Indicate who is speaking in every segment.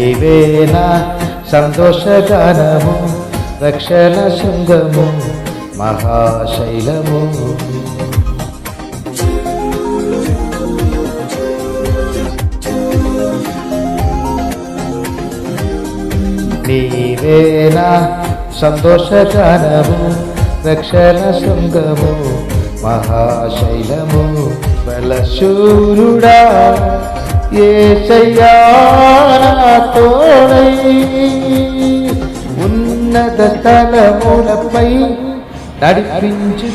Speaker 1: నీవేనా సంతోషగానము, రక్షణ శృంగము, మహాశైలము. నీవేనా సంతోషగానము, రక్షణ శృంగము, మహాశైలము. బలశూరుడా యేసయ్యా నా తోడై, ఉన్నత స్థలములపై నడిపించుచున్నావు.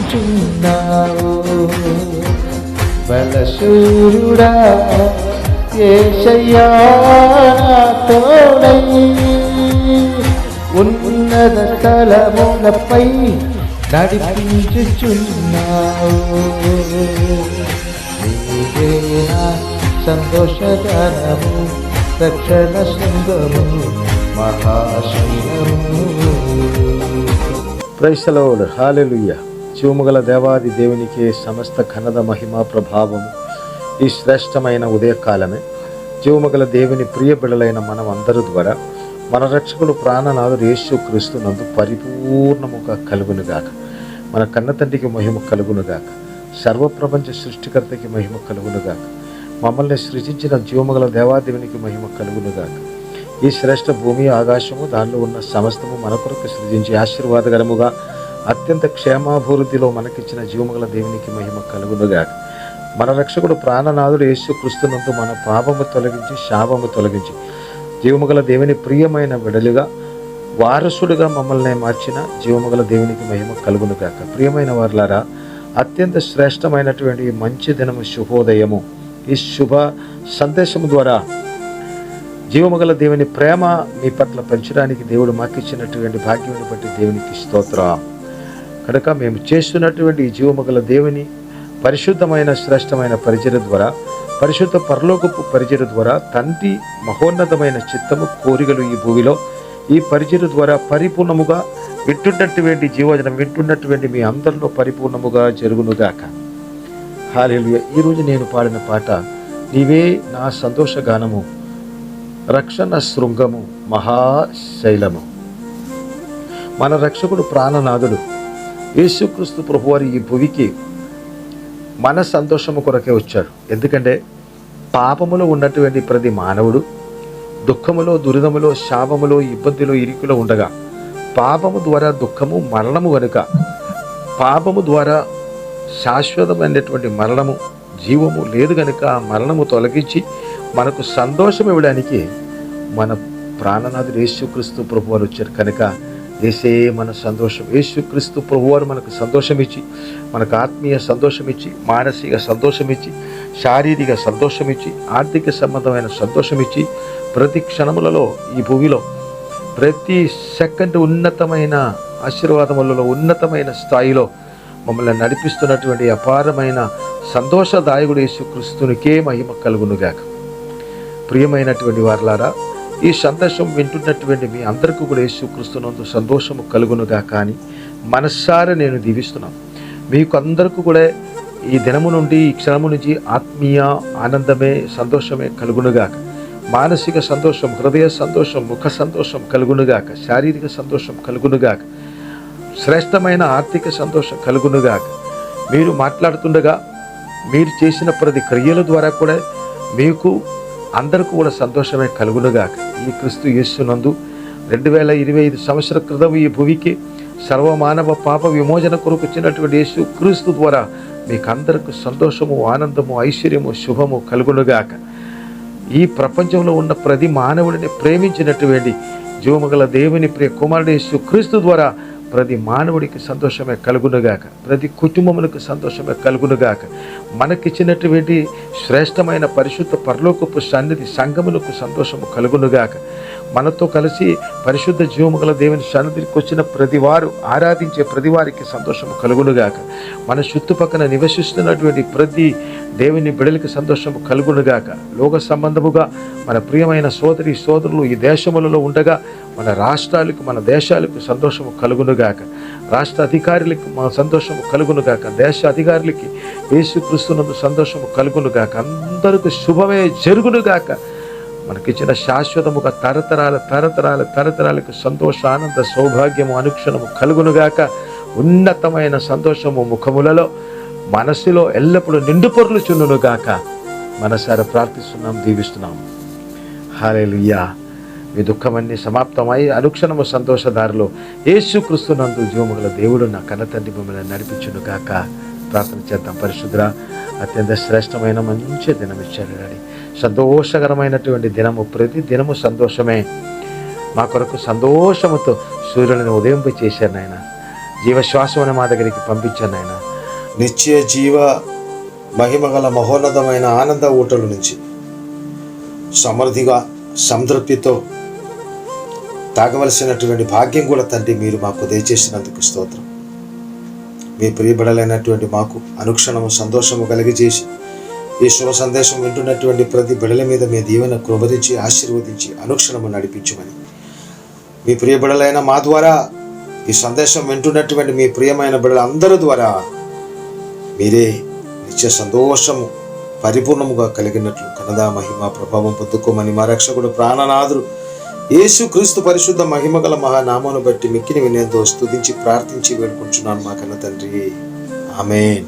Speaker 1: బలశూరుడా యేసయ్యా నా తోడై, ఉన్నత స్థలములపై నడిపించుచున్నావు. నీవేనా సంతోషగానము, రక్షణ శృంగము, మహాశైలము. Praise the Lord. హల్లెలూయా. జీవముగల దేవాది దేవునికే సమస్త ఘనత మహిమ ప్రభావము ఈ శ్రేష్టమైన ఉదయకాలమే. జీవముగల దేవుని ప్రియ బిడ్డలైన మనం అందరి ద్వారా మన రక్షకుడు ప్రాణనాథుడు యేసు క్రీస్తునందు పరిపూర్ణముగా కలుగునుగాక. మన కన్న తండ్రికి మహిమ కలుగునుగాక. సర్వప్రపంచ సృష్టికర్తకి మహిమ కలుగునుగాక. మమ్మల్ని సృజించిన జీవముగల దేవాదేవునికి మహిమ కలుగునుగాక. ఈ శ్రేష్ఠ భూమి ఆకాశము దానిలో ఉన్న సమస్తము మన కొరకు సృజించి ఆశీర్వాదకరముగా అత్యంత క్షేమాభివృద్ధిలో మనకిచ్చిన జీవముగల దేవునికి మహిమ కలుగునుగాక. మన రక్షకుడు ప్రాణనాథుడు యేసు క్రీస్తునందు మన పాపము తొలగించి శాపము తొలగించి జీవముగల దేవుని ప్రియమైన విడలుగా వారసుడుగా మమ్మల్ని మార్చిన జీవముగల దేవునికి మహిమ కలుగునుగాక. ప్రియమైన వారులారా, అత్యంత శ్రేష్టమైనటువంటి మంచి దినము శుభోదయము. ఈ శుభ సందేశము ద్వారా జీవముగల దేవుని ప్రేమ మీ పట్ల పెంచడానికి దేవుడు మాకిచ్చినటువంటి భాగ్యాన్ని బట్టి దేవునికి స్తోత్రం. కనుక మేము చేస్తున్నటువంటి ఈ జీవముగల దేవుని పరిశుద్ధమైన శ్రేష్టమైన పరిచర్య ద్వారా, పరిశుద్ధ పరలోకపు పరిచర్య ద్వారా తండ్రి మహోన్నతమైన చిత్తము కోరికలు ఈ భూమిలో ఈ పరిచర్య ద్వారా పరిపూర్ణముగా వింటున్నటువంటి జీవజనం వింటున్నటువంటి మీ అందరిలో పరిపూర్ణముగా జరుగునుగాక. హల్లెలూయా. ఈరోజు నేను పాడిన పాట నీవే నా సంతోషగానము, రక్షణ శృంగము, మహాశైలము. మన రక్షకుడు ప్రాణనాథుడు యేసుక్రీస్తు ప్రభువారు ఈ భూమికి మన సంతోషము కొరకే వచ్చాడు. ఎందుకంటే పాపములో ఉన్నటువంటి ప్రతి మానవుడు దుఃఖములో, దురిదములో, శాపములో, ఇబ్బందిలో, ఇరుకులో ఉండగా పాపము ద్వారా దుఃఖము, మరణము కనుక పాపము ద్వారా శాశ్వతమైనటువంటి మరణము, జీవము లేదు కనుక ఆ మరణము తొలగించి మనకు సంతోషం ఇవ్వడానికి మన ప్రాణనాథుడు యేసుక్రీస్తు ప్రభువారు వచ్చారు. కనుక యేసే మన సంతోషం. యేసుక్రీస్తు ప్రభువారు మనకు సంతోషం ఇచ్చి, మనకు ఆత్మీయ సంతోషం ఇచ్చి, మానసిక సంతోషం ఇచ్చి, శారీరక సంతోషం ఇచ్చి, ఆర్థిక సంబంధమైన సంతోషం ఇచ్చి, ప్రతి క్షణములలో ఈ భూమిలో ప్రతి సెకండ్ ఉన్నతమైన ఆశీర్వాదములలో ఉన్నతమైన స్థాయిలో మమ్మల్ని నడిపిస్తున్నటువంటి అపారమైన సంతోషదాయకుడు యేసుక్రీస్తునికే మహిమ కలుగునుగాక. ప్రియమైనటువంటి వారలారా, ఈ సందేశం వింటున్నటువంటి మీ అందరికీ కూడా యేసుక్రీస్తునందు సంతోషము కలుగునుగాక అని మనస్సారా నేను దీవిస్తున్నాను. మీకు అందరికీ కూడా ఈ దినము నుండి, ఈ క్షణము నుంచి ఆత్మీయ ఆనందమే, సంతోషమే కలుగునుగాక. మానసిక సంతోషం, హృదయ సంతోషం, ముఖ సంతోషం కలుగునుగాక. శారీరక సంతోషం కలుగునుగాక. శ్రేష్టమైన ఆర్థిక సంతోషం కలుగునుగాక. మీరు మాట్లాడుతుండగా మీరు చేసిన ప్రతి క్రియల ద్వారా కూడా మీకు అందరికీ కూడా సంతోషమే కలుగునుగాక. ఈ క్రీస్తు యేసునందు 2025 సంవత్సరాల క్రితం ఈ భూమికి సర్వమానవ పాప విమోచన కొరకు వచ్చినటువంటి యేసు క్రీస్తు ద్వారా మీకు అందరికీ సంతోషము, ఆనందము, ఐశ్వర్యము, శుభము కలుగునుగాక. ఈ ప్రపంచంలో ఉన్న ప్రతి మానవుడిని ప్రేమించినటువంటి జీవముగల దేవుని ప్రియ కుమారుడు యేసు క్రీస్తు ద్వారా ప్రతి మానవుడికి సంతోషమే కలుగునుగాక. ప్రతి కుటుంబములకు సంతోషమే కలుగునుగాక. మనకిచ్చినటువంటి శ్రేష్టమైన పరిశుద్ధ పరలోకపు సన్నిధి సంఘములకు సంతోషము కలుగునుగాక. మనతో కలిసి పరిశుద్ధ జీవముగల దేవుని సన్నిధికి వచ్చిన ప్రతివారు, ఆరాధించే ప్రతివారికి సంతోషము కలుగునుగాక. మన చుట్టుపక్కల నివసిస్తున్నటువంటి ప్రతి దేవుని బిడలకి సంతోషము కలుగునుగాక. లోక సంబంధముగా మన ప్రియమైన సోదరి సోదరులు ఈ దేశములలో ఉండగా మన రాష్ట్రాలకు, మన దేశాలకు సంతోషము కలుగునుగాక. రాష్ట్ర అధికారులకు మన సంతోషము కలుగునుగాక. దేశ అధికారులకి యేసుక్రీస్తునందు సంతోషము కలుగునుగాక. అందరికీ శుభమే జరుగునుగాక. మనకిచ్చిన శాశ్వతముగా తరతరాలకు సంతోష ఆనంద సౌభాగ్యము అనుక్షణము కలుగునుగాక. ఉన్నతమైన సంతోషము ముఖములలో మనసులో ఎల్లప్పుడూ నిండు పొర్లుచుండునుగాక. మనసారా ప్రార్థిస్తున్నాం, దీవిస్తున్నాం. హల్లెలూయా. మీ దుఃఖమన్నీ సమాప్తమై అనుక్షణము సంతోషదారులు యేసుక్రీస్తునందు జీవముగల దేవుడు నా కన్నతండ్రి మిమ్మల్ని నడిపించునుగాక. ప్రార్థన చేద్దాం. పరిశుద్ధుడా, అత్యంత శ్రేష్టమైన మంచి దినం ఇచ్చారు డాడీ. సంతోషకరమైనటువంటి దినము, ప్రతి దినము సంతోషమే. మా కొరకు సంతోషముతో సూర్యులను ఉదయింప చేశారు నాయన. జీవశ్వాసమును మా దగ్గరికి పంపించాను నాయన.
Speaker 2: నిత్య జీవ మహిమగల మహోన్నతమైన ఆనంద ఊటల నుంచి సమృద్ధిగా సంతృప్తితో తాగవలసినటువంటి భాగ్యం కూడా తండ్రి మీరు మాకు దయచేసినందుకు స్తోత్రం. మీ ప్రియబిడలైనటువంటి మాకు అనుక్షణము సంతోషము కలిగజేసి ఈ శుభ సందేశం వింటున్నటువంటి ప్రతి బిడల మీద మీ దీవెన కృపరించి ఆశీర్వదించి అనుక్షణము నడిపించమని, మీ ప్రియబిడలైన మా ద్వారా ఈ సందేశం వింటున్నటువంటి మీ ప్రియమైన బిడలందరి ద్వారా మీరే నిత్య సంతోషము పరిపూర్ణముగా కలిగినట్లు ఘనత మహిమ ప్రభావం పొందుకోమని మా రక్షకుడు ప్రాణనాథుడు యేసుక్రీస్తు పరిశుద్ధ మహిమగల మహానామమును బట్టి మిక్కిని వినేంతో స్తుతించి ప్రార్థించి వేడుకుంటున్నాను మా కన్న తండ్రి. ఆమేన్.